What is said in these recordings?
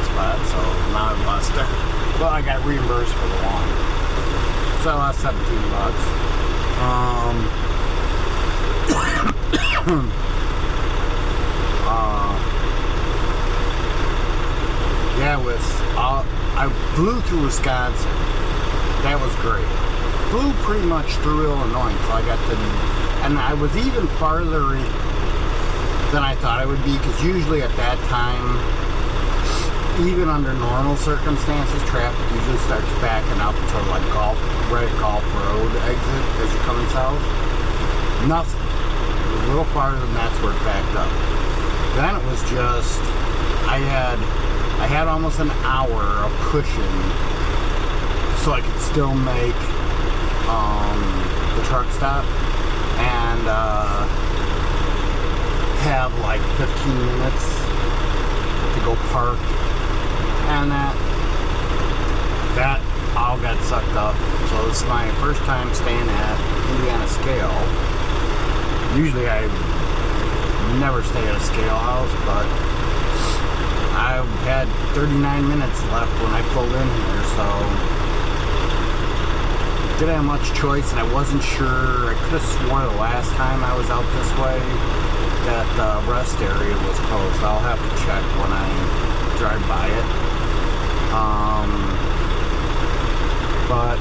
spot, so now I lost it. Well, I got reimbursed for the one. So I lost $17. Yeah, I flew through Wisconsin. That was great. Flew pretty much through Illinois, so I got to, and I was even farther than I thought I would be, because usually at that time, even under normal circumstances, traffic usually starts backing up to like right at Golf Road exit as you're coming south. Nothing. It was a little farther than that's where it backed up. Then it was just, I had almost an hour of cushion so I could still make the truck stop and have like 15 minutes to go park, and that all got sucked up. So this is my first time staying at Indiana Scale. Usually I never stay at a scale house, but I had 39 minutes left when I pulled in here, so didn't have much choice, and I wasn't sure. I could have sworn the last time I was out this way that the rest area was closed. I'll have to check when I drive by it. But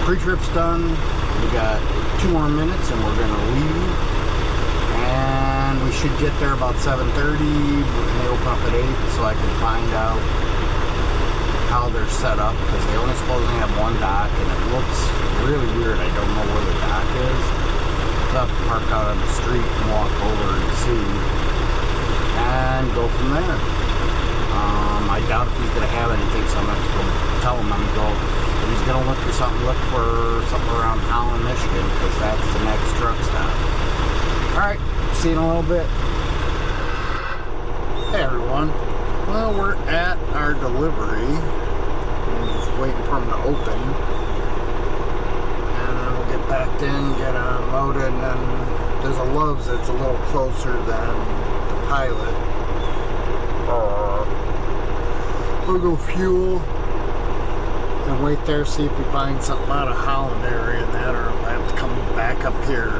pre-trip's done. We got 2 more minutes and we're gonna leave. And we should get there about 7:30. They open up at 8, so I can find out how they're set up, because they only supposedly have one dock, and it looks really weird. I don't know where the dock is. I'll have to park out on the street and walk over and see, and go from there. I doubt if he's going to have anything, so I'm going to have to go tell him I'm going to go. If he's going to look for something around Holland, Michigan, because that's the next truck stop. Alright, see you in a little bit. Hey everyone. Well, we're at our delivery. I'm just waiting for them to open. And then we'll get backed in, get unloaded, and then there's a Love's that's a little closer than the Pilot. We'll go fuel and wait there, see if we find something out of Holland area and that, or if I have to come back up here.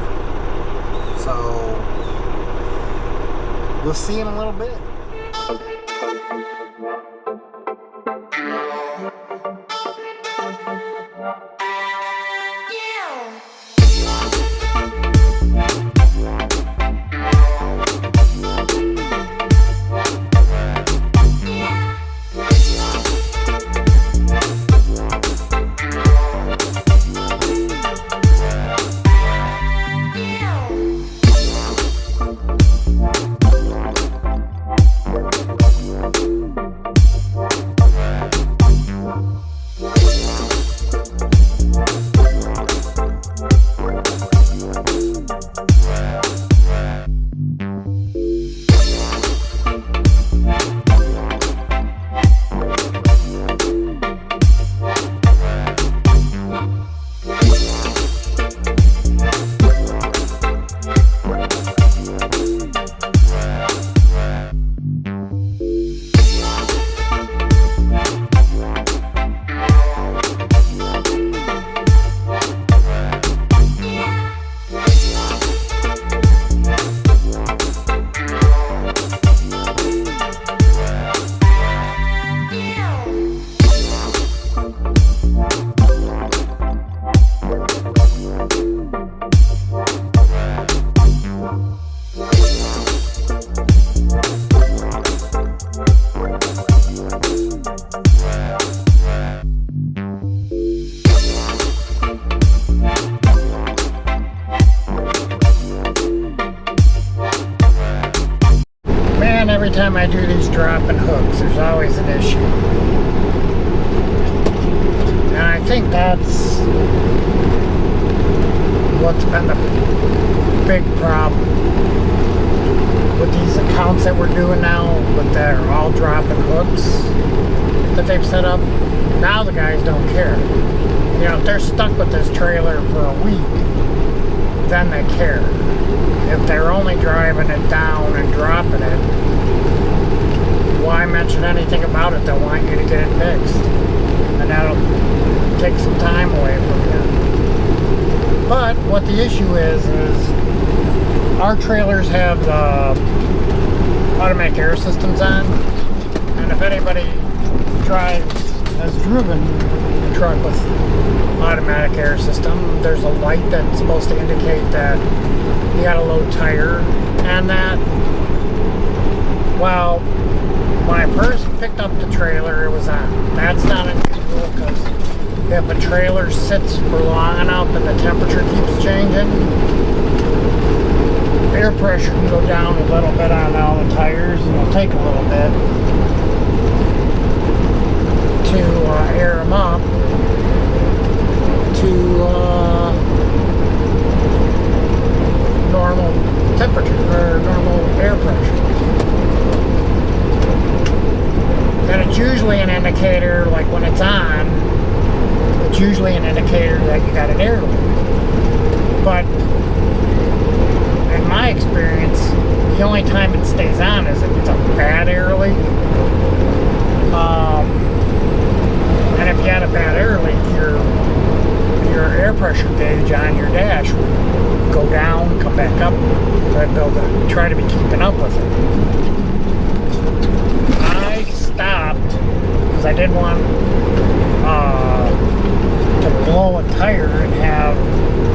So, we'll see in a little bit. Every time I do these dropping hooks, there's always an issue. And I think that's what's been the big problem with these accounts that we're doing now, but they're all dropping hooks that they've set up. Now the guys don't care. You know, if they're stuck with this trailer for a week, then they care. If they're only driving it down and dropping it, why mention anything about it, they'll want you to get it fixed. And that'll take some time away from you. But what the issue is our trailers have the automatic air systems on. And if anybody has driven a truck with automatic air system, there's a light that's supposed to indicate that you got a low tire and that. Well, when I first picked up the trailer, it was on. That's not unusual because if a trailer sits for long enough and the temperature keeps changing, air pressure can go down a little bit on all the tires, and it'll take a little bit to air them up to normal temperature or normal air pressure. And it's usually an indicator, like when it's on, it's usually an indicator that you got an air leak. But in my experience, the only time it stays on is if it's a bad air leak. And if you had a bad air leak, your air pressure gauge on your dash would go down, come back up. I'd try to be keeping up with it. I stopped because I didn't want to blow a tire and have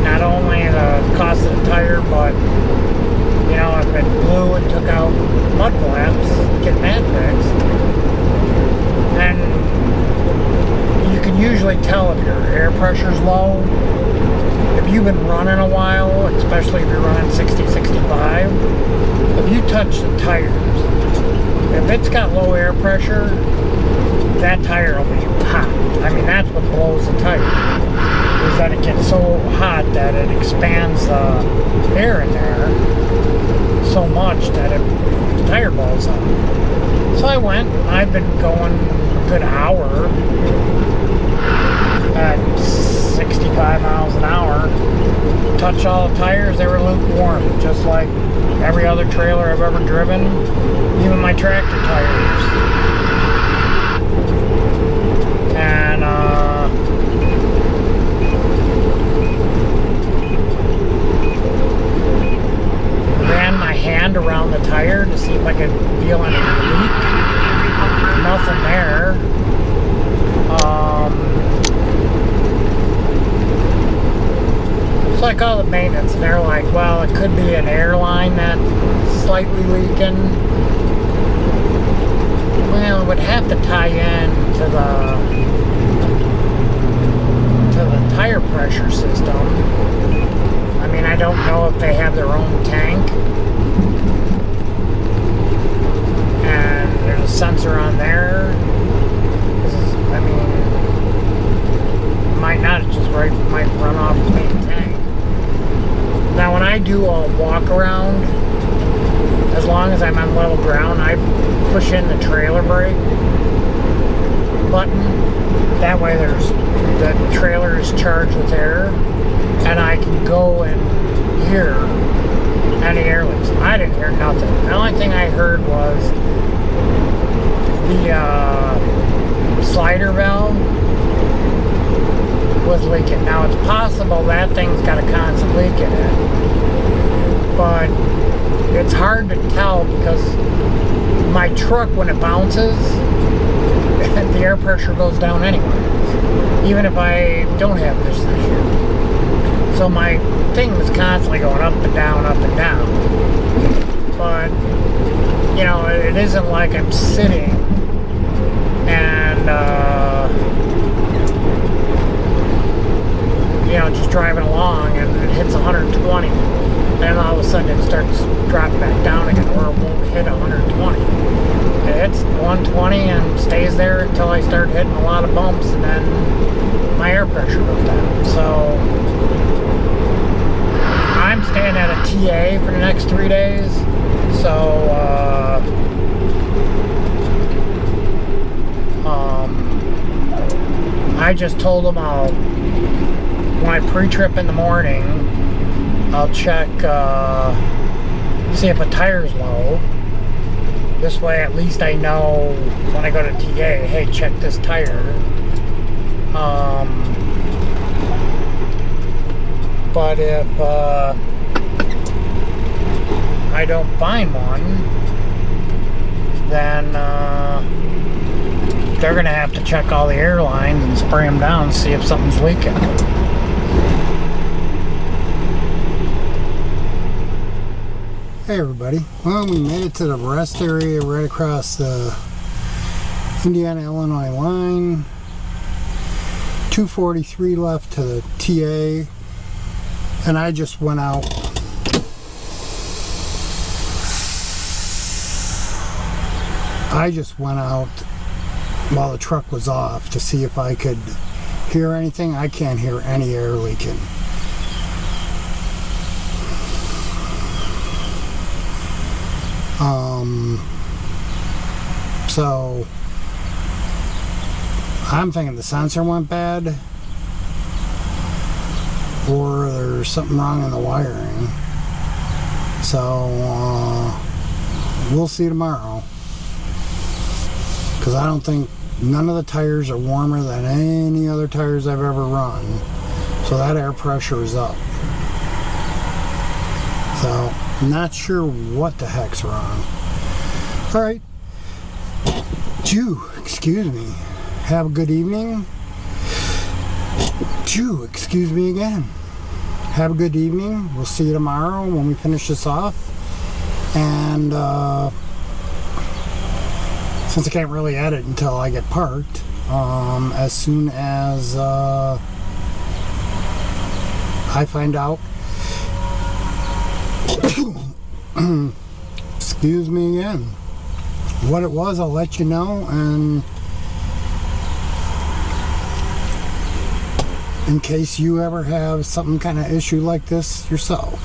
not only the cost of the tire, but you know, if it blew and took out mud flaps, getting that fixed. And you can usually tell if your air pressure's low. If you've been running a while, especially if you're running 60, 65, if you touch the tires, if it's got low air pressure, that tire will be hot. I mean, that's what blows the tire, is that it gets so hot that it expands the air in there so much that the tire blows up. So I went, I've been going a good hour at 65 miles an hour, touched all the tires, they were lukewarm, just like every other trailer I've ever driven, even my tractor tires. And ran my hand around the tire to see if I could feel any leak. Nothing there. So I called the maintenance and they're like, well, it could be an airline that's slightly leaking. Well, it would have to tie in to the tire pressure system. I mean, I don't know if they have their own tank. And there's a sensor on there. I mean, it might not, it's just right, might run off the main tank. Now when I do a walk around, as long as I'm on level ground, I push in the trailer brake button. That way the trailer is charged with air and I can go and hear any air leaks. I didn't hear nothing. The only thing I heard was the slider valve was leaking. Now it's possible that thing's got a constant leak in it, but it's hard to tell because my truck, when it bounces, the air pressure goes down anyway, even if I don't have this issue. So my thing was constantly going up and down, up and down. But you know, it isn't like I'm sitting and you know, just driving along and it hits 120 and all of a sudden it starts dropping back down again, or it won't hit 120. It hits 120 and stays there until I start hitting a lot of bumps, and then my air pressure goes down. So I'm staying at a TA for the next 3 days. So I just told them when I pre-trip in the morning, I'll check, see if a tire's low, This way at least I know when I go to TA, hey, check this tire. But if I don't find one, then they're gonna have to check all the airlines and spray them down and see if something's leaking. Hey everybody, well, we made it to the rest area right across the Indiana-Illinois line. 243 left to the TA, and I just went out while the truck was off to see if I could hear anything. I can't hear any air leaking. So I'm thinking the sensor went bad, or there's something wrong in the wiring. So we'll see tomorrow, because I don't think none of the tires are warmer than any other tires I've ever run, so that air pressure is up. So I'm not sure what the heck's wrong. All right, excuse me, have a good evening. Excuse me again, have a good evening. We'll see you tomorrow when we finish this off. And since I can't really edit until I get parked, as soon as I find out excuse me again, what it was, I'll let you know. And in case you ever have some kind of issue like this yourself.